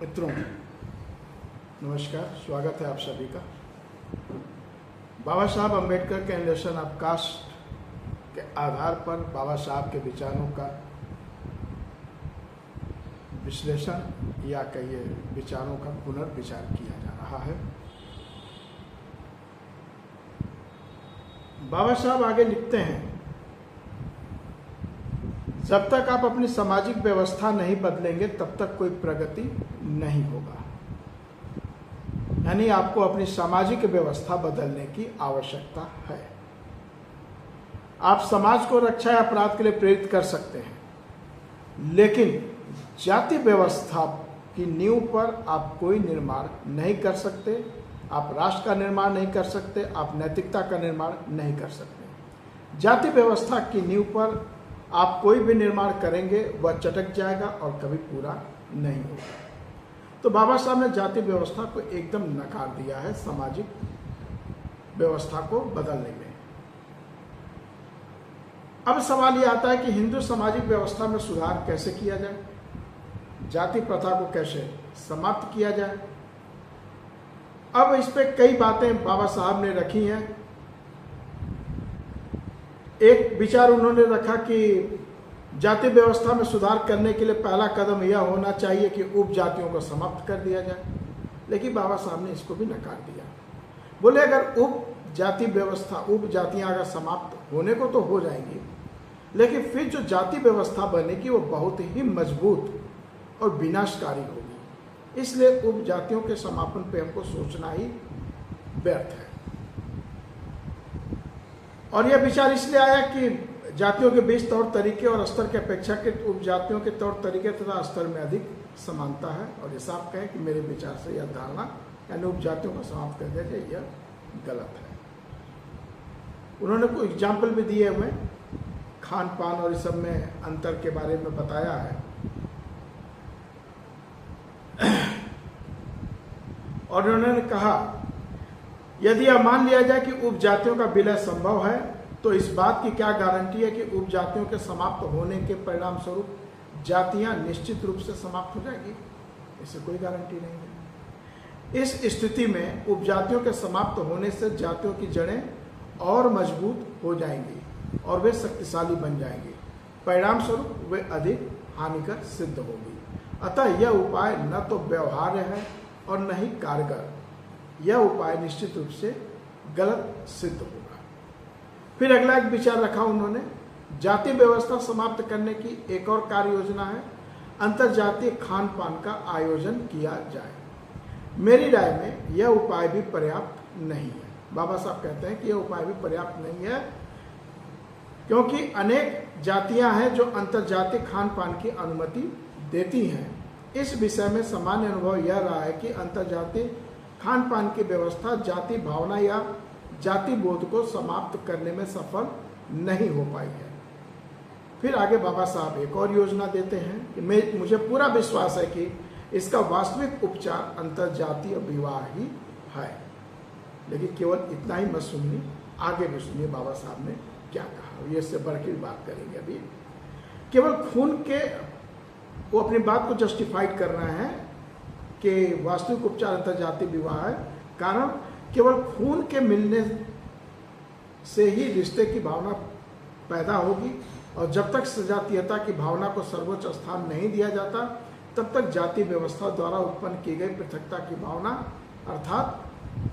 मित्रों, नमस्कार। स्वागत है आप सभी का। बाबा साहब अम्बेडकर के एनलेशन ऑफ कास्ट के आधार पर बाबा साहब के विचारों का विश्लेषण या कहिए विचारों का पुनर्विचार किया जा रहा है। बाबा साहब आगे लिखते हैं, जब तक आप अपनी सामाजिक व्यवस्था नहीं बदलेंगे तब तक कोई प्रगति नहीं होगा। यानी आपको अपनी सामाजिक व्यवस्था बदलने की आवश्यकता है। आप समाज को रक्षा या अपराध के लिए प्रेरित कर सकते हैं, लेकिन जाति व्यवस्था की नींव पर आप कोई निर्माण नहीं कर सकते। आप राष्ट्र का निर्माण नहीं कर सकते, आप नैतिकता का निर्माण नहीं कर सकते। जाति व्यवस्था की नींव पर आप कोई भी निर्माण करेंगे वह चटक जाएगा और कभी पूरा नहीं होगा। तो बाबा साहब ने जाति व्यवस्था को एकदम नकार दिया है सामाजिक व्यवस्था को बदलने में। अब सवाल यह आता है कि हिंदू सामाजिक व्यवस्था में सुधार कैसे किया जाए, जाति प्रथा को कैसे समाप्त किया जाए। अब इस पे कई बातें बाबा साहब ने रखी हैं। एक विचार उन्होंने रखा कि जाति व्यवस्था में सुधार करने के लिए पहला कदम यह होना चाहिए कि उप जातियों को समाप्त कर दिया जाए, लेकिन बाबा साहब ने इसको भी नकार दिया। बोले अगर उप जाति व्यवस्था, उप जातियां अगर समाप्त होने को तो हो जाएंगी, लेकिन फिर जो जाति व्यवस्था बनेगी वो बहुत ही मजबूत और विनाशकारी होगी। इसलिए उप जातियों के समापन पे हमको सोचना ही व्यर्थ है। और यह विचार इसलिए आया कि जातियों के बीच तौर तरीके और स्तर की अपेक्षा के उप जातियों के तौर तरीके तथा स्तर में अधिक समानता है। और ये साफ कहें कि मेरे विचार से यह धारणा यानी उप जातियों को समाप्त कर दिया जाए, यह गलत है। उन्होंने कोई एग्जाम्पल भी दिए हमें, खान पान और इस सब में अंतर के बारे में बताया है। और उन्होंने कहा यदि यह मान लिया जाए कि उप जातियों का विलय संभव है, तो इस बात की क्या गारंटी है कि उप जातियों के समाप्त होने के परिणाम स्वरूप जातियां निश्चित रूप से समाप्त हो जाएगी? इससे कोई गारंटी नहीं है। इस स्थिति में उप जातियों के समाप्त होने से जातियों की जड़ें और मजबूत हो जाएंगी और वे शक्तिशाली बन जाएंगे। परिणाम स्वरूप वे अधिक हानिकर सिद्ध होगी। अतः यह उपाय न तो व्यवहार्य है और न ही कारगर। यह उपाय निश्चित रूप से गलत सिद्ध होगा। फिर अगला एक विचार रखा उन्होंने, जाति व्यवस्था समाप्त करने की एक और कार्य योजना है, अंतरजातीय खान पान का आयोजन किया जाए। मेरी राय में यह उपाय भी पर्याप्त नहीं है। बाबा साहब कहते हैं कि यह उपाय भी पर्याप्त नहीं है, क्योंकि अनेक जातियां हैं जो अंतरजातीय खान पान की अनुमति देती हैं। इस विषय में सामान्य अनुभव यह रहा है कि अंतरजातीय खान पान की व्यवस्था जाति भावना या जाति बोध को समाप्त करने में सफल नहीं हो पाई है। फिर आगे बाबा साहब एक और योजना देते हैं कि मुझे पूरा विश्वास है कि इसका वास्तविक उपचार अंतरजातीय विवाह ही है। लेकिन केवल इतना ही मत सुनिए, आगे भी सुनिए बाबा साहब ने क्या कहा। ये इससे बढ़ के बात करेंगे। अभी केवल खून के वो अपनी बात को जस्टिफाइड कर रहे हैं कि वास्तविक उपचार अंतरजातीय विवाह है, कारण केवल खून के मिलने से ही रिश्ते की भावना पैदा होगी, और जब तक सजातीयता की भावना को सर्वोच्च स्थान नहीं दिया जाता तब तक जाति व्यवस्था द्वारा उत्पन्न की गई पृथकता की भावना अर्थात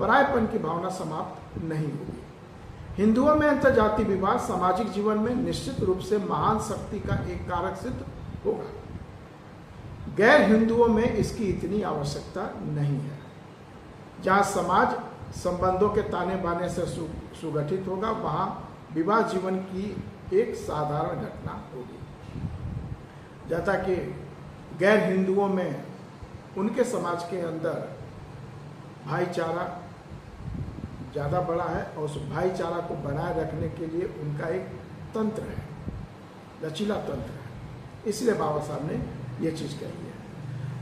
परायपन की भावना समाप्त नहीं होगी। हिंदुओं में अंतरजातीय विवाह सामाजिक जीवन में निश्चित रूप से महान शक्ति का एक कारक सिद्ध होगा। गैर हिंदुओं में इसकी इतनी आवश्यकता नहीं है। जहाँ समाज संबंधों के ताने बाने से सुगठित होगा, वहाँ विवाह जीवन की एक साधारण घटना होगी। जैसा कि गैर हिंदुओं में उनके समाज के अंदर भाईचारा ज़्यादा बड़ा है और उस भाईचारा को बनाए रखने के लिए उनका एक तंत्र है, लचीला तंत्र है। इसलिए बाबा साहब ने ये चीज़ कही है।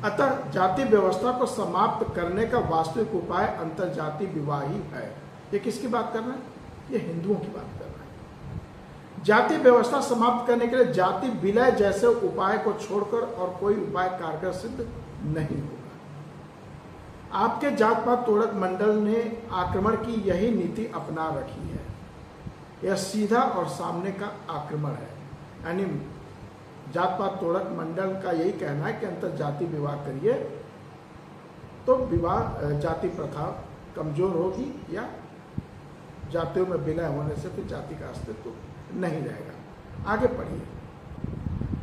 अतः जाति व्यवस्था को समाप्त करने का वास्तविक उपाय अंतरजातीय विवाह ही है। ये किसकी बात कर रहे हैं? ये हिंदुओं की बात कर रहे हैं। जाति व्यवस्था समाप्त करने के लिए जाति विलय जैसे उपाय को छोड़कर और कोई उपाय कारगर सिद्ध नहीं होगा। आपके जात पात तोड़क मंडल ने आक्रमण की यही नीति अपना रखी है। यह सीधा और सामने का आक्रमण है। यानी जात पात तोड़क मंडल का यही कहना है कि अंतर जाति विवाह करिए तो विवाह जाति प्रथा कमजोर होगी या जातियों में विलय होने से फिर जाति का अस्तित्व नहीं रहेगा। आगे पढ़िए।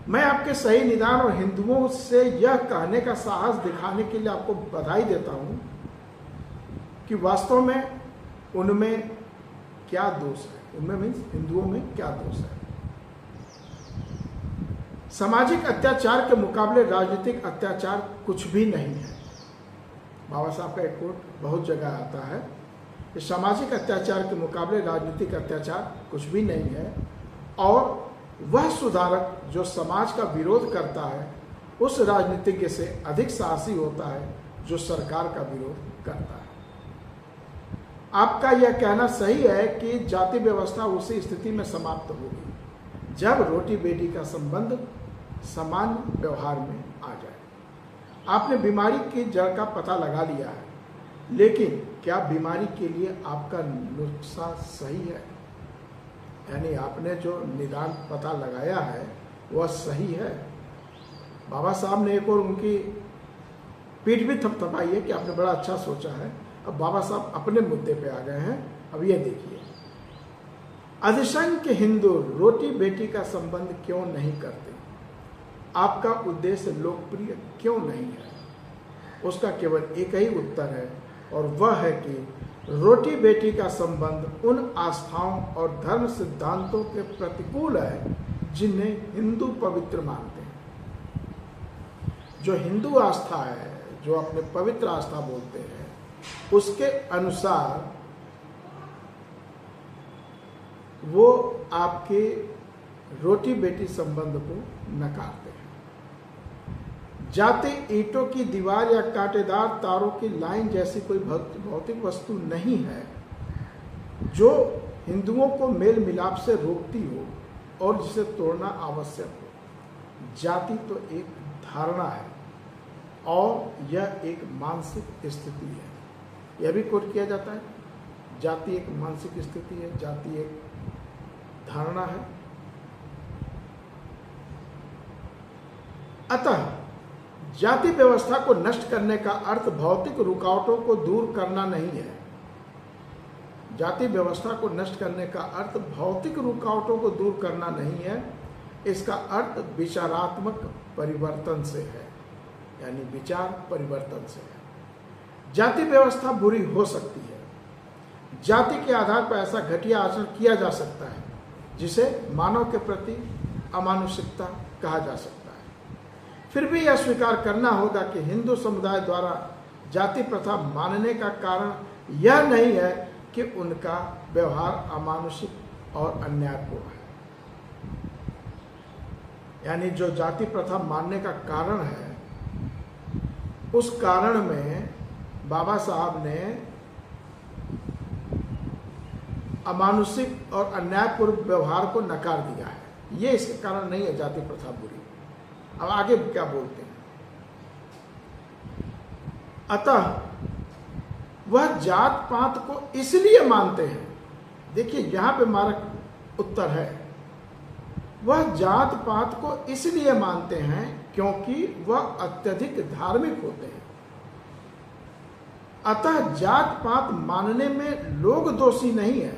मैं आपके सही निदान और हिंदुओं से यह कहने का साहस दिखाने के लिए आपको बधाई देता हूं कि वास्तव में उनमें क्या दोष है। उनमें मीन्स हिंदुओं में क्या दोष है। सामाजिक अत्याचार के मुकाबले राजनीतिक अत्याचार कुछ भी नहीं है। बाबा साहब का एक कोट बहुत जगह आता है कि सामाजिक अत्याचार के मुकाबले राजनीतिक अत्याचार कुछ भी नहीं है, और वह सुधारक जो समाज का विरोध करता है उस राजनीतिज्ञ से अधिक साहसी होता है जो सरकार का विरोध करता है। आपका यह कहना सही है कि जाति व्यवस्था उसी स्थिति में समाप्त होगी जब रोटी बेटी का संबंध सामान्य व्यवहार में आ जाए। आपने बीमारी की जड़ का पता लगा लिया है, लेकिन क्या बीमारी के लिए आपका नुस्खा सही है? यानी आपने जो निदान पता लगाया है वह सही है? बाबा साहब ने एक और उनकी पीठ भी थपथपाई है कि आपने बड़ा अच्छा सोचा है। अब बाबा साहब अपने मुद्दे पे आ गए हैं। अब ये देखिए, अधिसंख्य हिंदू रोटी बेटी का संबंध क्यों नहीं करते? आपका उद्देश्य लोकप्रिय क्यों नहीं है? उसका केवल एक ही उत्तर है, और वह है कि रोटी बेटी का संबंध उन आस्थाओं और धर्म सिद्धांतों के प्रतिकूल है जिन्हें हिंदू पवित्र मानते हैं। जो हिंदू आस्था है, जो अपने पवित्र आस्था बोलते हैं, उसके अनुसार वो आपके रोटी बेटी संबंध को नकारते हैं। जाति ईंटों की दीवार या कांटेदार तारों की लाइन जैसी कोई भौतिक वस्तु नहीं है जो हिंदुओं को मेल मिलाप से रोकती हो और जिसे तोड़ना आवश्यक हो। जाति तो एक धारणा है और यह एक मानसिक स्थिति है। यह भी कोट किया जाता है, जाति एक मानसिक स्थिति है, जाति एक धारणा है। अतः जाति व्यवस्था को नष्ट करने का अर्थ भौतिक रुकावटों को दूर करना नहीं है। जाति व्यवस्था को नष्ट करने का अर्थ भौतिक रुकावटों को दूर करना नहीं है। इसका अर्थ विचारात्मक परिवर्तन से है, यानी विचार परिवर्तन से है। जाति व्यवस्था बुरी हो सकती है। जाति के आधार पर ऐसा घटिया आचरण किया जा सकता है जिसे मानव के प्रति अमानुषिकता कहा जा सकता है। फिर भी यह स्वीकार करना होगा कि हिंदू समुदाय द्वारा जाति प्रथा मानने का कारण यह नहीं है कि उनका व्यवहार अमानुषिक और अन्यायपूर्ण है। यानी जो जाति प्रथा मानने का कारण है, उस कारण में बाबा साहब ने अमानुषिक और अन्यायपूर्ण व्यवहार को नकार दिया है। ये इसके कारण नहीं है जाति प्रथा बुरी। अब आगे क्या बोलते हैं? अतः वह जात पात को इसलिए मानते हैं, देखिए यहां पे मारक उत्तर है, वह जात पात को इसलिए मानते हैं क्योंकि वह अत्यधिक धार्मिक होते हैं। अतः जात पात मानने में लोग दोषी नहीं है।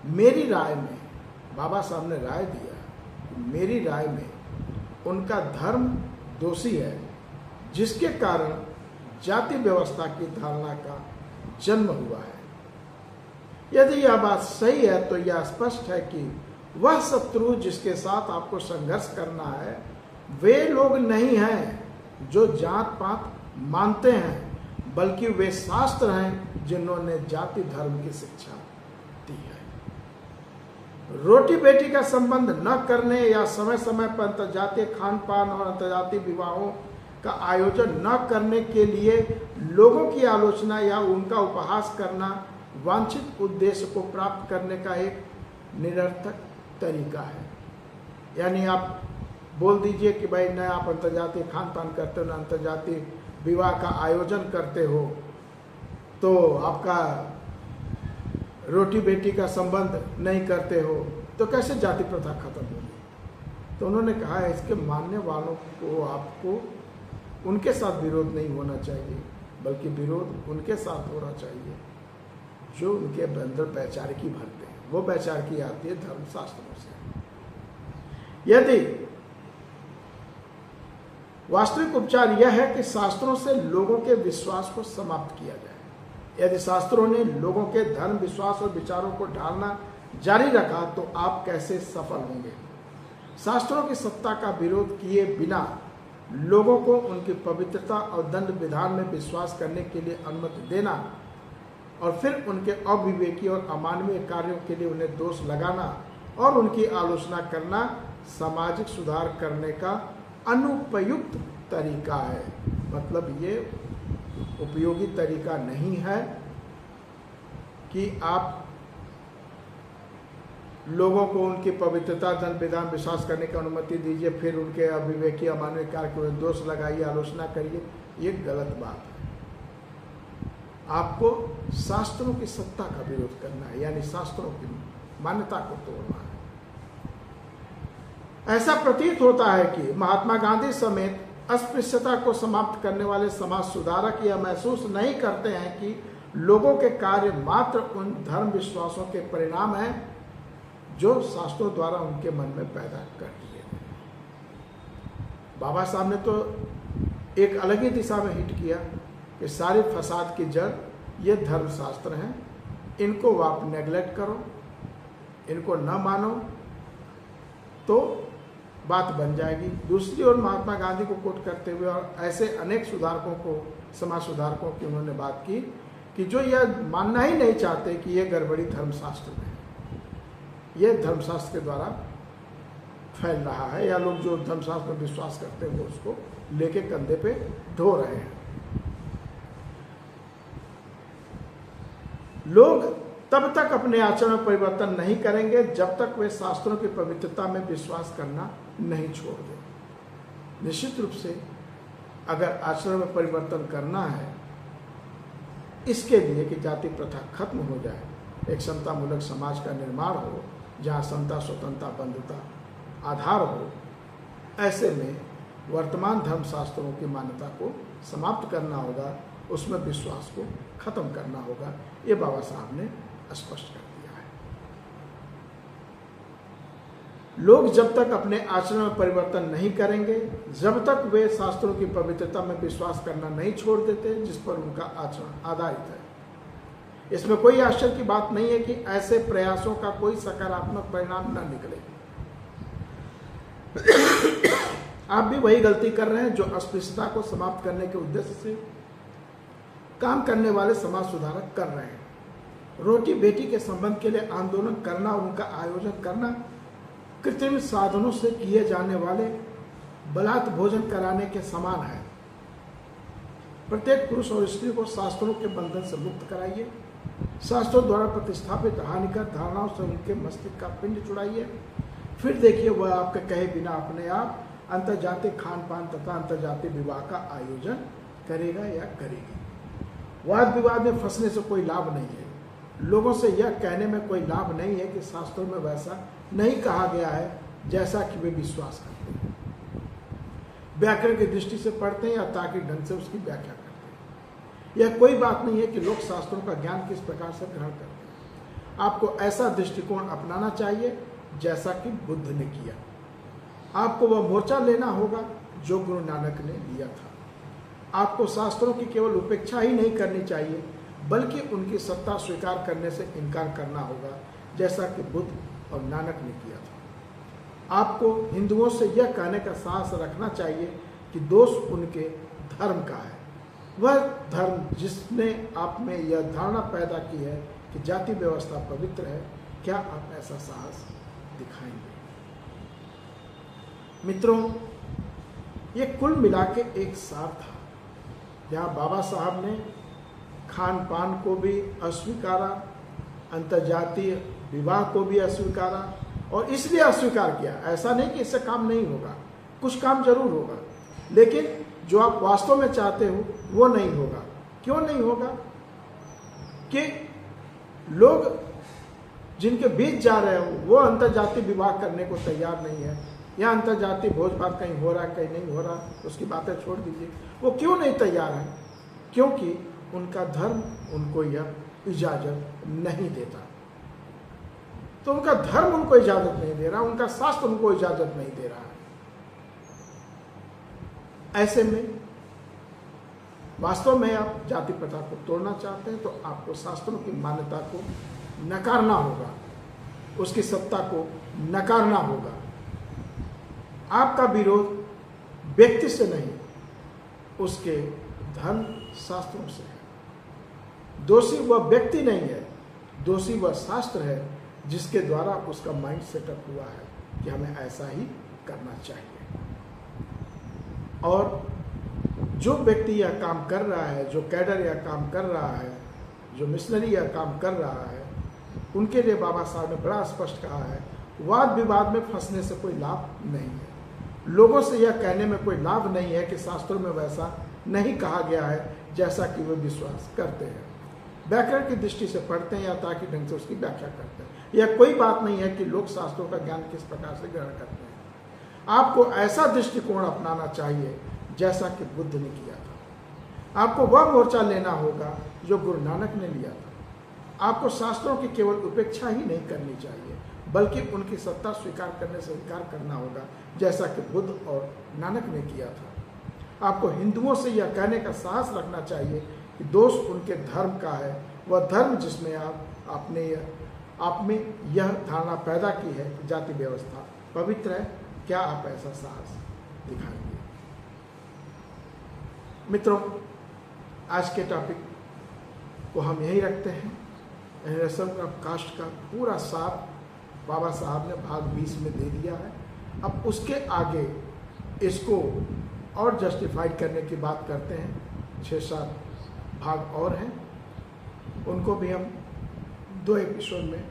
मेरी राय में, बाबा साहब ने राय दिया, मेरी राय में उनका धर्म दोषी है, जिसके कारण जाति व्यवस्था की धारणा का जन्म हुआ है। यदि यह बात सही है तो यह स्पष्ट है कि वह शत्रु जिसके साथ आपको संघर्ष करना है वे लोग नहीं हैं जो जात पात मानते हैं, बल्कि वे शास्त्र हैं जिन्होंने जाति धर्म की शिक्षा दी है। रोटी बेटी का संबंध न करने या समय समय पर अंतर्जातीय खान पान और अंतर्जातीय विवाहों का आयोजन न करने के लिए लोगों की आलोचना या उनका उपहास करना वांछित उद्देश्य को प्राप्त करने का एक निरर्थक तरीका है। यानी आप बोल दीजिए कि भाई न आप अंतर्जातीय खान पान करते हो, न अंतर्जातीय विवाह का आयोजन करते हो तो आपका रोटी बेटी का संबंध नहीं करते हो तो कैसे जाति प्रथा खत्म होगी। तो उन्होंने कहा है इसके मानने वालों को आपको उनके साथ विरोध नहीं होना चाहिए, बल्कि विरोध उनके साथ होना चाहिए जो उनके अंदर वैचारिकी भरते हैं। वो वैचारिकी आती है धर्मशास्त्रों से। यदि वास्तविक उपचार यह है कि शास्त्रों से लोगों के विश्वास को समाप्त किया जाए। यदि शास्त्रों ने लोगों के धर्म, विश्वास और विचारों को ढालना जारी रखा तो आप कैसे सफल होंगे। शास्त्रों की सत्ता का विरोध किए बिना लोगों को उनकी पवित्रता और दंड विधान में विश्वास करने के लिए अनुमति देना और फिर उनके अविवेकी और अमानवीय कार्यों के लिए उन्हें दोष लगाना और उनकी आलोचना करना सामाजिक सुधार करने का अनुपयुक्त तरीका है। मतलब ये उपयोगी तरीका नहीं है कि आप लोगों को उनकी पवित्रता, दंड विधान, विश्वास करने की अनुमति दीजिए, फिर उनके अविवेकी अमानवीय कार्य को दोष लगाइए, आलोचना करिए। ये गलत बात है। आपको शास्त्रों की सत्ता का विरोध करना है, यानी शास्त्रों की मान्यता को तोड़ना है। ऐसा प्रतीत होता है कि महात्मा गांधी समेत अस्पृश्यता को समाप्त करने वाले समाज सुधारक यह महसूस नहीं करते हैं कि लोगों के कार्य मात्र उन धर्म विश्वासों के परिणाम हैं जो शास्त्रों द्वारा उनके मन में पैदा कर दिए गए। बाबा साहब ने तो एक अलग ही दिशा में हिट किया कि सारी फसाद की जड़ ये धर्मशास्त्र हैं, इनको आप नेगलेक्ट करो, इनको न मानो तो बात बन जाएगी। दूसरी ओर महात्मा गांधी को कोट करते हुए और ऐसे अनेक सुधारकों को, समाज सुधारकों की उन्होंने बात की कि जो यह मानना ही नहीं चाहते कि यह गड़बड़ी धर्मशास्त्र में है, यह धर्मशास्त्र के द्वारा फैल रहा है, या लोग जो धर्मशास्त्र में विश्वास करते हैं वो उसको लेके कंधे पे ढो रहे हैं। लोग तब तक अपने आचरण में परिवर्तन नहीं करेंगे जब तक वे शास्त्रों की पवित्रता में विश्वास करना नहीं छोड़ दें। निश्चित रूप से अगर आचरण में परिवर्तन करना है, इसके लिए कि जाति प्रथा खत्म हो जाए, एक समतामूलक समाज का निर्माण हो जहाँ समता, स्वतंत्रता, बंधुता आधार हो, ऐसे में वर्तमान धर्मशास्त्रों की मान्यता को समाप्त करना होगा, उसमें विश्वास को खत्म करना होगा। ये बाबा साहब ने स्पष्ट कर दिया है। लोग जब तक अपने आचरण में परिवर्तन नहीं करेंगे, जब तक वे शास्त्रों की पवित्रता में विश्वास करना नहीं छोड़ देते जिस पर उनका आचरण आधारित है। इसमें कोई आश्चर्य की बात नहीं है कि ऐसे प्रयासों का कोई सकारात्मक परिणाम न निकले। आप भी वही गलती कर रहे हैं जो अस्पृश्यता को समाप्त करने के उद्देश्य से काम करने वाले समाज सुधारक कर रहे हैं। रोटी बेटी के संबंध के लिए आंदोलन करना और उनका आयोजन करना कृत्रिम साधनों से किए जाने वाले बलात् भोजन कराने के समान है। प्रत्येक पुरुष और स्त्री को शास्त्रों के बंधन से मुक्त कराइए। शास्त्रों द्वारा प्रतिष्ठापित हानिकर धारणाओं से उनके मस्तिष्क का पिंड छुड़ाइए। फिर देखिए वह आपके कहे बिना अपने आप अंतर्जातीय खान पान तथा अंतर्जातीय विवाह का आयोजन करेगा या करेगी। वाद विवाद में फंसने से कोई लाभ नहीं है। लोगों से यह कहने में कोई लाभ नहीं है कि शास्त्रों में वैसा नहीं कहा गया है जैसा कि वे विश्वास करते हैं। व्याकरण की दृष्टि से पढ़ते हैं या तार्किक ढंग से उसकी व्याख्या करते हैं। यह कोई बात नहीं है कि लोग शास्त्रों का ज्ञान किस प्रकार से ग्रहण करते हैं। आपको ऐसा दृष्टिकोण अपनाना चाहिए जैसा कि बुद्ध ने किया। आपको वह मोर्चा लेना होगा जो गुरु नानक ने लिया था। आपको शास्त्रों की केवल उपेक्षा ही नहीं करनी चाहिए, बल्कि उनकी सत्ता स्वीकार करने से इनकार करना होगा, जैसा कि बुद्ध और नानक ने किया था। आपको हिंदुओं से यह कहने का साहस रखना चाहिए कि दोष उनके धर्म का है। वह धर्म जिसने आप में यह धारणा पैदा की है कि जाति व्यवस्था पवित्र है, क्या आप ऐसा साहस दिखाएंगे? मित्रों, ये कुल मिला के एक सार था जहाँ बाबा साहब ने खान पान को भी अस्वीकारा, अंतर्जातीय विवाह को भी अस्वीकारा, और इसलिए अस्वीकार किया, ऐसा नहीं कि इससे काम नहीं होगा, कुछ काम जरूर होगा, लेकिन जो आप वास्तव में चाहते हो वो नहीं होगा। क्यों नहीं होगा? कि लोग जिनके बीच जा रहे हो वो अंतर्जातीय विवाह करने को तैयार नहीं है, या अंतर्जातीय भोज भात कहीं हो रहा है कहीं नहीं हो रहा, उसकी बातें छोड़ दीजिए। वो क्यों नहीं तैयार है? क्योंकि उनका धर्म उनको यह इजाजत नहीं देता। तो उनका धर्म उनको इजाजत नहीं दे रहा, उनका शास्त्र उनको इजाजत नहीं दे रहा है। ऐसे में वास्तव में आप जाति प्रथा को तोड़ना चाहते हैं तो आपको शास्त्रों की मान्यता को नकारना होगा, उसकी सत्ता को नकारना होगा। आपका विरोध व्यक्ति से नहीं, उसके धर्म शास्त्रों से है। दोषी वह व्यक्ति नहीं है, दोषी वह शास्त्र है जिसके द्वारा उसका माइंड सेटअप हुआ है कि हमें ऐसा ही करना चाहिए। और जो व्यक्ति यह काम कर रहा है, जो कैडर यह काम कर रहा है, जो मिशनरी यह काम कर रहा है, उनके लिए बाबा साहब ने बड़ा स्पष्ट कहा है, वाद विवाद में फंसने से कोई लाभ नहीं है। लोगों से यह कहने में कोई लाभ नहीं है कि शास्त्रों में वैसा नहीं कहा गया है जैसा कि वे विश्वास करते हैं। व्याकरण की दृष्टि से पढ़ते हैं या ताकि ढंग से उसकी व्याख्या करते हैं। यह कोई बात नहीं है कि लोग शास्त्रों का ज्ञान किस प्रकार से ग्रहण करते हैं। आपको ऐसा दृष्टिकोण अपनाना चाहिए जैसा कि बुद्ध ने किया था। आपको वह मोर्चा लेना होगा जो गुरु नानक ने लिया था। आपको शास्त्रों की केवल उपेक्षा ही नहीं करनी चाहिए, बल्कि उनकी सत्ता स्वीकार करने से इनकार करना होगा, जैसा कि बुद्ध और नानक ने किया था। आपको हिंदुओं से यह कहने का साहस रखना चाहिए कि दोष उनके धर्म का है, वह धर्म जिसमें आप में यह धारणा पैदा की है कि जाति व्यवस्था पवित्र है। क्या आप ऐसा साहस दिखाएंगे? मित्रों, आज के टॉपिक को हम यही रखते हैं। इनहेरिटेंस ऑफ कास्ट का पूरा सार बाबा साहब ने भाग 20 में दे दिया है। अब उसके आगे इसको और जस्टिफाइड करने की बात करते हैं। 6-7 भाग और हैं, उनको भी हम 2 एपिसोड में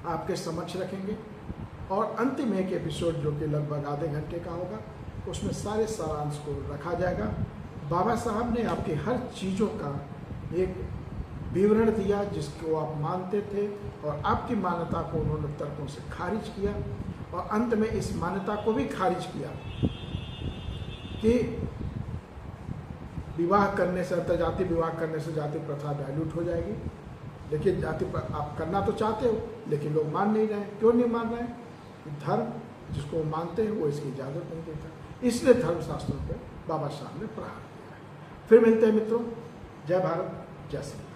आपके समक्ष रखेंगे। और अंतिम एक एपिसोड जो कि लगभग आधे घंटे का होगा, उसमें सारे सारांश को रखा जाएगा। बाबा साहब ने आपकी हर चीज़ों का एक विवरण दिया जिसको आप मानते थे, और आपकी मान्यता को उन्होंने तर्कों से खारिज किया, और अंत में इस मान्यता को भी खारिज किया कि विवाह करने से, अंतर्जातीय विवाह करने से जाति प्रथा डायल्यूट हो जाएगी। लेकिन जाति आप करना तो चाहते हो, लेकिन लोग मान नहीं रहे। क्यों नहीं मान रहे? धर्म जिसको मानते हैं वो इसकी इजाज़त नहीं देता, इसलिए धर्मशास्त्रों पर बाबा साहब ने प्रहार किया है। फिर मिलते हैं मित्रों। जय भारत, जय श्री राम।